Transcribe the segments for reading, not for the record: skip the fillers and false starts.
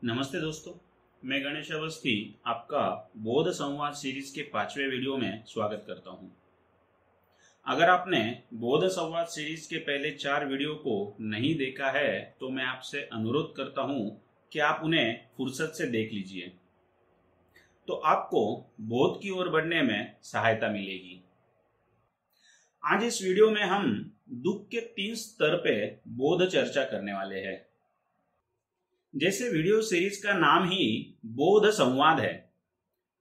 नमस्ते दोस्तों, मैं गणेश अवस्थी आपका बौद्ध संवाद सीरीज के 5वें वीडियो में स्वागत करता हूं। अगर आपने बौद्ध संवाद सीरीज के पहले 4 वीडियो को नहीं देखा है तो मैं आपसे अनुरोध करता हूं कि आप उन्हें फुर्सत से देख लीजिए, तो आपको बौद्ध की ओर बढ़ने में सहायता मिलेगी। आज इस वीडियो में हम दुख के 3 स्तर पे बौद्ध चर्चा करने वाले हैं। जैसे वीडियो सीरीज का नाम ही बौद्ध संवाद है,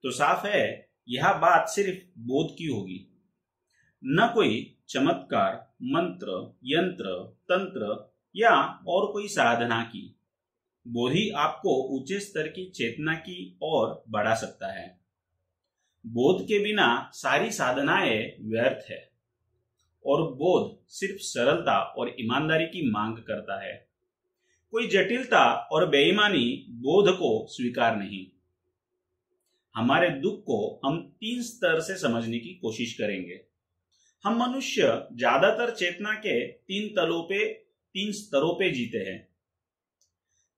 तो साफ है यह बात सिर्फ बौद्ध की होगी, न कोई चमत्कार, मंत्र, यंत्र, तंत्र या और कोई साधना की। बौद्ध ही आपको ऊंचे स्तर की चेतना की ओर बढ़ा सकता है। बौद्ध के बिना सारी साधनाएं व्यर्थ है और बौद्ध सिर्फ सरलता और ईमानदारी की मांग करता है। कोई जटिलता और बेईमानी बौद्ध को स्वीकार नहीं। हमारे दुख को हम 3 स्तर से समझने की कोशिश करेंगे। हम मनुष्य ज्यादातर चेतना के 3 स्तरों पे जीते हैं।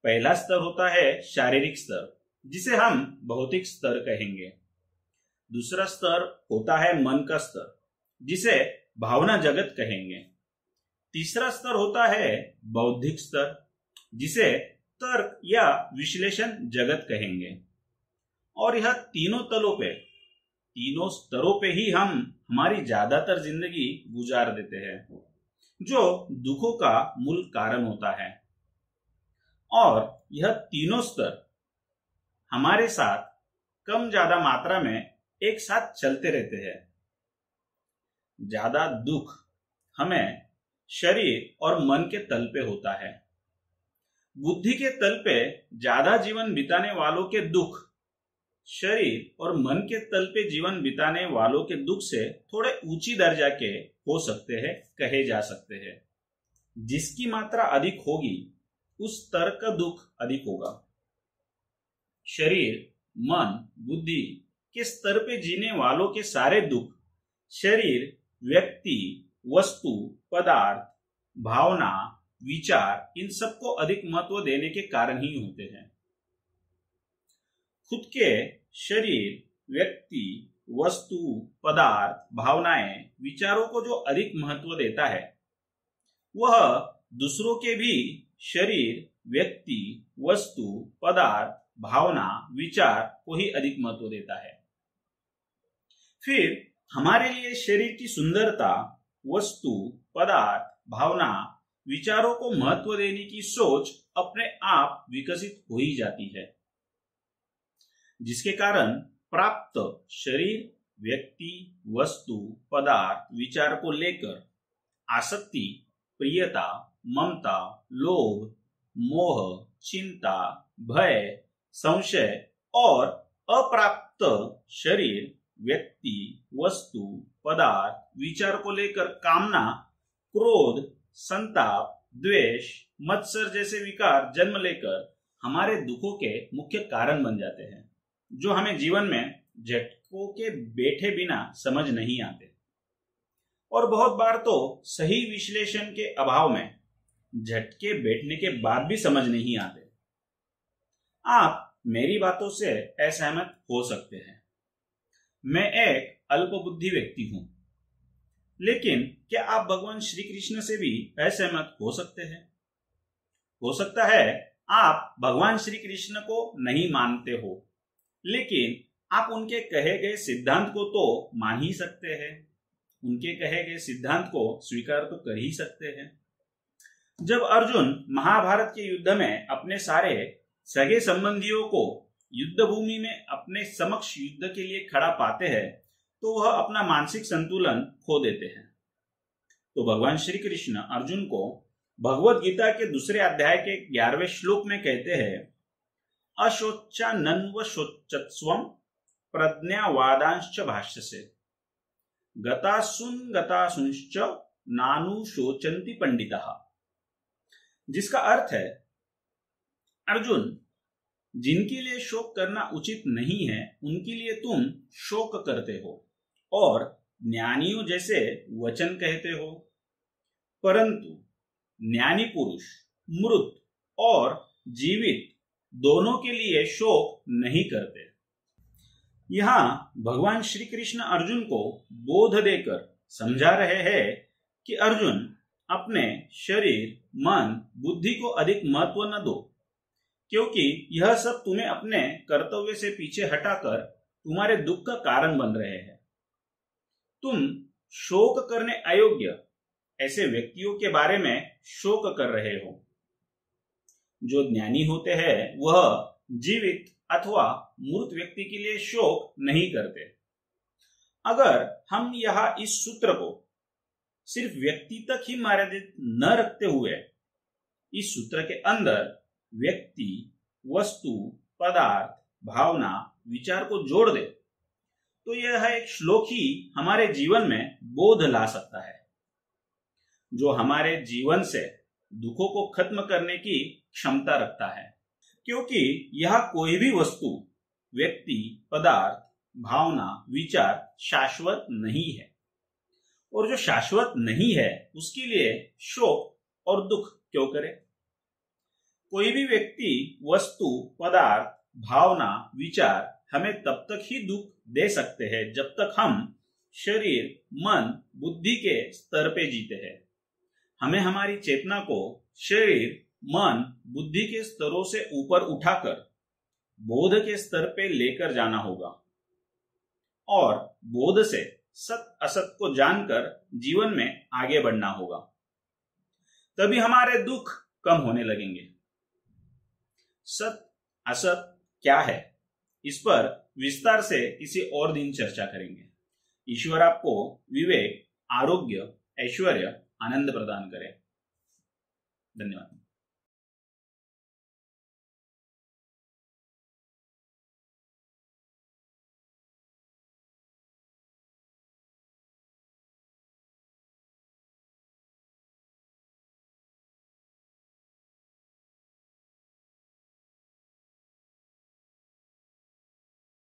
पहला स्तर होता है शारीरिक स्तर, जिसे हम भौतिक स्तर कहेंगे। दूसरा स्तर होता है मन का स्तर, जिसे भावना जगत कहेंगे। तीसरा स्तर होता है बौद्धिक स्तर, जिसे तर्क या विश्लेषण जगत कहेंगे। और यह तीनों स्तरों पे ही हम हमारी ज्यादातर जिंदगी गुजार देते हैं, जो दुखों का मूल कारण होता है। और यह तीनों स्तर हमारे साथ कम ज्यादा मात्रा में एक साथ चलते रहते हैं। ज्यादा दुख हमें शरीर और मन के तल पे होता है। बुद्धि के तल पे ज्यादा जीवन बिताने वालों के दुख शरीर और मन के तल पे जीवन बिताने वालों के दुख से थोड़े ऊंची दर्जा के हो सकते हैं, कहे जा सकते हैं। जिसकी मात्रा अधिक होगी उस स्तर का दुख अधिक होगा। शरीर, मन, बुद्धि के स्तर पे जीने वालों के सारे दुख शरीर, व्यक्ति, वस्तु, पदार्थ, भावना, विचार, इन सबको अधिक महत्व देने के कारण ही होते हैं। खुद के शरीर, व्यक्ति, वस्तु, पदार्थ, भावनाएं, विचारों को जो अधिक महत्व देता है, वह दूसरों के भी शरीर, व्यक्ति, वस्तु, पदार्थ, भावना, विचार को ही अधिक महत्व देता है। फिर हमारे लिए शरीर की सुंदरता, वस्तु, पदार्थ, भावना, विचारों को महत्व देने की सोच अपने आप विकसित हो ही जाती है, जिसके कारण प्राप्त शरीर, व्यक्ति, वस्तु, पदार्थ, विचार को लेकर आसक्ति, प्रियता, ममता, लोभ, मोह, चिंता, भय, संशय और अप्राप्त शरीर, व्यक्ति, वस्तु, पदार्थ, विचार को लेकर कामना, क्रोध, संताप, द्वेष, मत्सर जैसे विकार जन्म लेकर हमारे दुखों के मुख्य कारण बन जाते हैं, जो हमें जीवन में झटकों के बैठे बिना समझ नहीं आते और बहुत बार तो सही विश्लेषण के अभाव में झटके बैठने के बाद भी समझ नहीं आते। आप मेरी बातों से असहमत हो सकते हैं। मैं एक अल्पबुद्धि व्यक्ति हूं, लेकिन क्या आप भगवान श्री कृष्ण से भी असहमत हो सकते हैं? हो सकता है आप भगवान श्री कृष्ण को नहीं मानते हो, लेकिन आप उनके कहे गए सिद्धांत को तो मान ही सकते हैं। उनके कहे गए सिद्धांत को स्वीकार तो कर ही सकते हैं। जब अर्जुन महाभारत के युद्ध में अपने सारे सगे संबंधियों को युद्ध भूमि में अपने समक्ष युद्ध के लिए खड़ा पाते हैं, तो वह अपना मानसिक संतुलन खो देते हैं। तो भगवान श्री कृष्ण अर्जुन को भगवत गीता के 2 अध्याय के 11वें श्लोक में कहते हैं, अशोचानन्वशोचत्स्वं प्रज्ञावादांश्च भाष्यसे गतासुंश्च नानुशोचन्ति पंडितः। जिसका अर्थ है, अर्जुन, जिनके लिए शोक करना उचित नहीं है उनके लिए तुम शोक करते हो और ज्ञानियों जैसे वचन कहते हो, परंतु ज्ञानी पुरुष मृत और जीवित दोनों के लिए शोक नहीं करते। यहाँ भगवान श्री कृष्ण अर्जुन को बोध देकर समझा रहे हैं कि अर्जुन, अपने शरीर, मन, बुद्धि को अधिक महत्व न दो, क्योंकि यह सब तुम्हें अपने कर्तव्य से पीछे हटाकर तुम्हारे दुख का कारण बन रहे हैं। तुम शोक करने अयोग्य ऐसे व्यक्तियों के बारे में शोक कर रहे हो। जो ज्ञानी होते हैं वह जीवित अथवा मूर्त व्यक्ति के लिए शोक नहीं करते। अगर हम यहाँ इस सूत्र को सिर्फ व्यक्ति तक ही मर्यादित न रखते हुए इस सूत्र के अंदर व्यक्ति, वस्तु, पदार्थ, भावना, विचार को जोड़ दे तो यह एक श्लोक ही हमारे जीवन में बोध ला सकता है, जो हमारे जीवन से दुखों को खत्म करने की क्षमता रखता है। क्योंकि यह कोई भी वस्तु, व्यक्ति, पदार्थ, भावना, विचार शाश्वत नहीं है, और जो शाश्वत नहीं है उसके लिए शोक और दुख क्यों करे। कोई भी व्यक्ति, वस्तु, पदार्थ, भावना, विचार हमें तब तक ही दुख दे सकते हैं जब तक हम शरीर, मन, बुद्धि के स्तर पे जीते हैं। हमें हमारी चेतना को शरीर, मन, बुद्धि के स्तरों से ऊपर उठाकर बोध के स्तर पे लेकर जाना होगा और बोध से सत असत को जानकर जीवन में आगे बढ़ना होगा। तभी हमारे दुख कम होने लगेंगे। सत असत क्या है, इस पर विस्तार से किसी और दिन चर्चा करेंगे। ईश्वर आपको विवेक, आरोग्य, ऐश्वर्य, आनंद प्रदान करे। धन्यवाद।